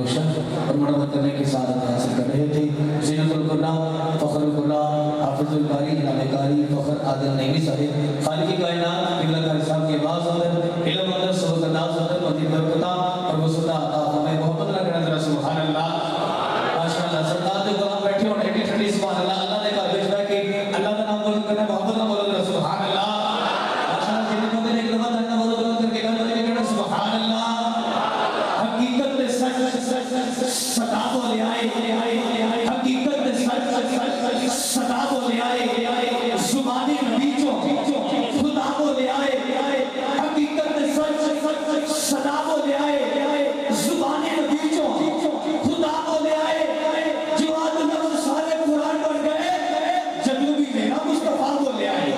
और मरम्मत करने की सआदत हासिल कर रहे थे। ज़ीनतुल कुर्रा, फ़ख्रुल कुर्रा, हाफ़िज़ुल कारी, इनाम-ए-कारी, फ़ख्र आदिल नईमी साहिब, खालिक़ कायनात, क़िबला कारी साहब की आवाज़ अंदर, इल्म अंदर, सबक अंदाज़ अंदर, मज़ीद बरकत और वसअत अता हमें मोहब्बत ना करना ज़रा सुभान अल्लाह। माशाअल्लाह सरकार दे क़ुरान बैठे हो ठंडी ठंडी सुभान अल्लाह। अल्लाह ने कहा भेज के अल्लाह का नाम बोल करना मोहब्बत ना बोलो ज़रा सुभान अल्लाह। माशाअल्लाह जिन बंदे ने एक दफ़ा दाना बोल करके कहना सुभान अल्लाह। हकीकत में सच सदा बोले आए, हकीकत में सच सदा बोले आए, ज़ुबानी बीचों खुदा बोले आए, हकीकत में सच सदा बोले आए, ज़ुबानी बीचों खुदा बोले आए। जवाद लफ्ज़ सारे कुरान बन गए, जदू भी मेरा मुस्तफ़ा बोले आए।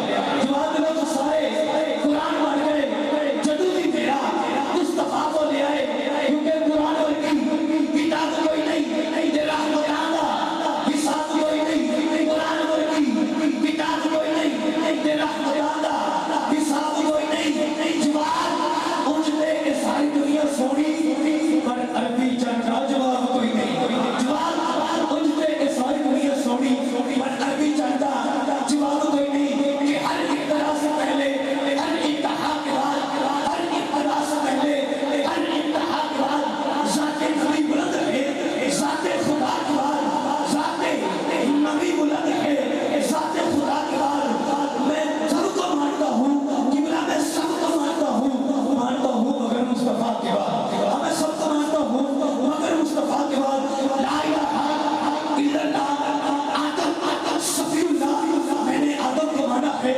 जवाद लफ्ज़ सारे कुरान बन गए, जदू भी मेरा मुस्तफ़ा बोले आए। क्योंकि कुरान और की किताब कोई नहीं, तेरा खुदादा हिसाब कोई नहीं। कुरान और की किताब कोई नहीं, तेरा खुदादा हिसाब कोई नहीं। जवाब उजले के सारी दुनिया सोनी, पर अरबी चंदा जवाब कोई नहीं। जवाब उजले के सारी दुनिया सोनी, पर अरबी चंदा जवाब कोई नहीं। कि हर इब्तिदा से पहले, हर इंतहा के बाद, हर इब्तिदा से पहले, हर इंतहा के बाद ज़ाते नबी बुलंद है, ज़ाते खुदा के बाद ज़ाते नबी बुलंद है, ज़ाते खुदा के बाद मैं सबको मानता हूँ, किबला मैं सबको मानता हूँ मगर मुस्तफ़ा के बाद। मैं सबको मानता हूँ मगर मुस्तफ़ा के बाद। ला इलाहा इल्लल्लाह आदम सफ़ीउल्लाह, मैंने आदम को माना है।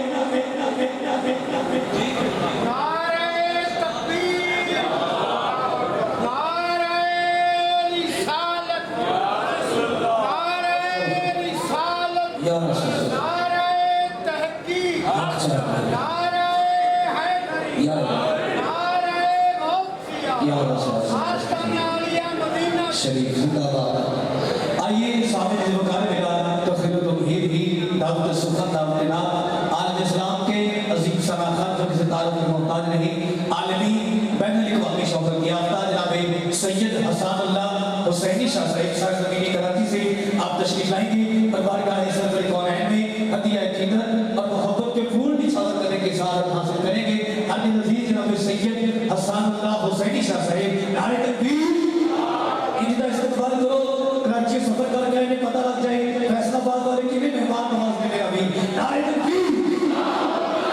या रसूल शरीफ जिंदाबाद। आइए सामने ज़िम्मेदार मिला तखरीर तौहीद ही दावत सुन्नत दावत नात आलम इस्लाम के अजीम शनाख़त जो किसी तारुफ के मोहताज नहीं, आलमी बैनुल अक़वामी शौकत की याफ्ता जनाब सैयद हसन उल्लाह हुसैनी शाह साहिब ज़मीनी कराची से आप तशरीफ लाएंगे। बारगाह सरवर कौनैन में हदिया अक़ीदत और मोहब्बत के फूल निछावर करने की सआदत हासिल करेंगे। हमारे नज़ीर जनाब सैयद हसन उल्लाह हुसैनी शाह साहिब, नारे तकबीर। इनका इस्तेमाल करो, कराची सफर कर गए ने पता लग जाए फैसलाबाद वाले की भी मेहमान नवाज में मेरा भी। नारे तकबीर,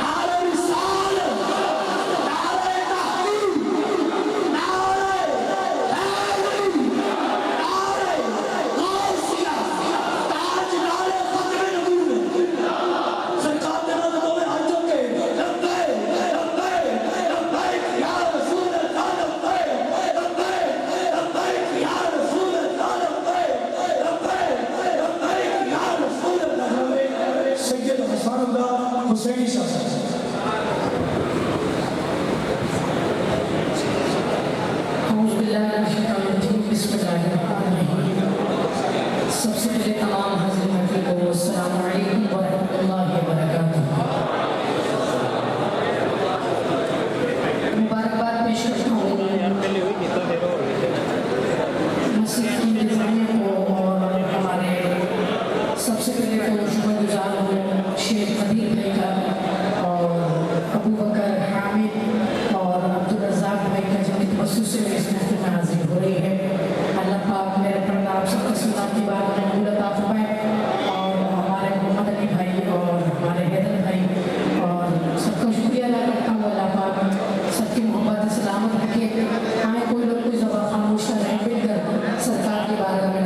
नारे रिसालत, नारे तहरीर, नारे हैदरी, नारे गौसिया, ताज नारे खत्म नबूवत। सरकार के नाम में हाथ जोड़ के लब्बैक लब्बैक लब्बैक या रसूल अल्लाह, लब्बैक लब्बैक लब्बैक या रसूल अल्लाह, लब्बैक लब्बैक लब्बैक या रसूल अल्लाह। सैयद हसन उल्लाह हुसैनी शाह साहब। सबसे पहले तमाम हाज़िरीन को अस्सलाम ओ अलैकुम व रहमतुल्लाहि व बरकातुहू। मुबारकबाद पेश करता हूँ को और हमारे सबसे पहले तो शुक्रगुजार हूँ शेख कदीर भाई का और अबू बकर हामिद और अब्दुल रज़ाक भाई का जिनकी तवज्जो से इस महफिल में हाजिर हो रही है। अल्लाह पाक मेरे पर्दा आप सबका सुना की बात में कबूल अता फरमाए और हमारे मोहम्मद अली भाई और हमारे हैदर भाई और सबका शुक्रिया अदा करता हूँ। अल्लाह पाक सबकी मोहब्बत सलामत रखे। आए कोई लोग कोई ज़बान खामोश रहे, फिर सरकार की बारगाह में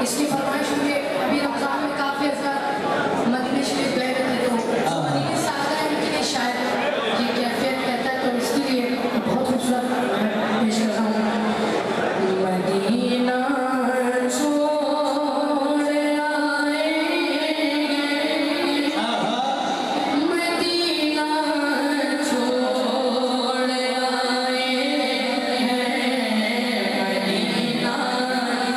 इसकी फरमाइश हुई है। अभी रमज़ान में काफ़ी हज़रात मदीने शरीफ गए थे तो मदीने से आता है उनके लिए शायद ये कैफियत कहता है, तो इसके लिए बहुत खूबसूरत पेश कर रहा हूँ। मदीना छोड़ आएंगे, मदीना छोड़ आएंगे, मदीना छोड़ आएंगे, मदीना छोड़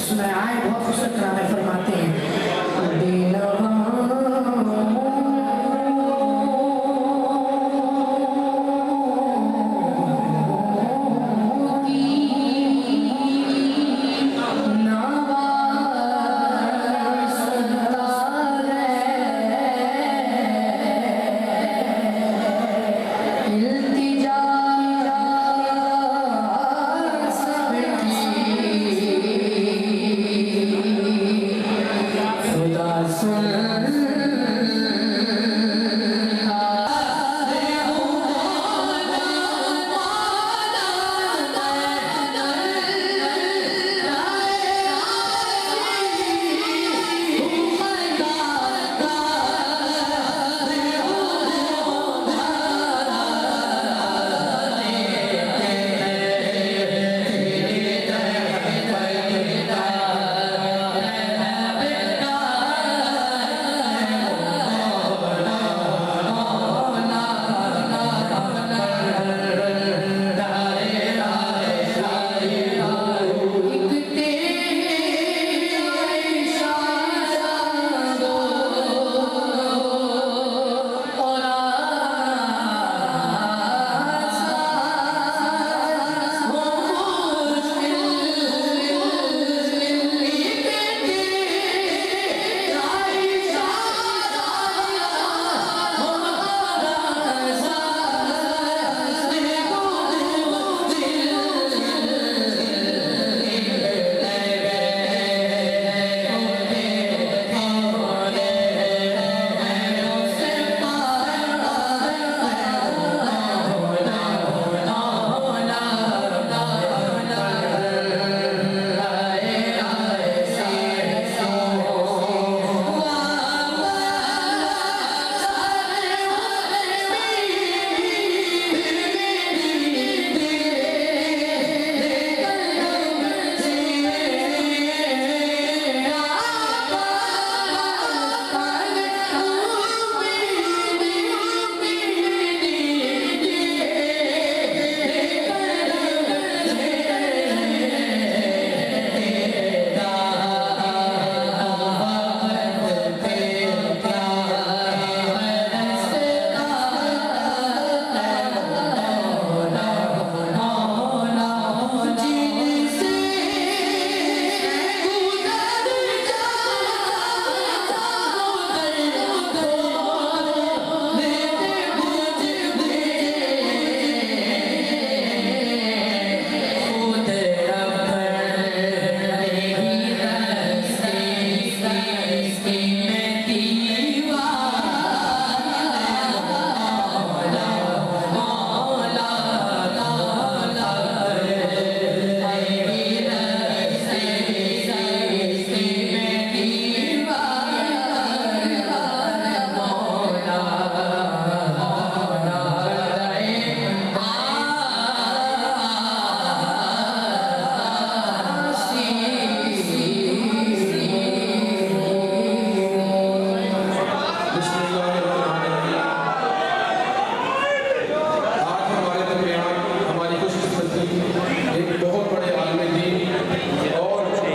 सुनाया है, बहुत खुश कराना है।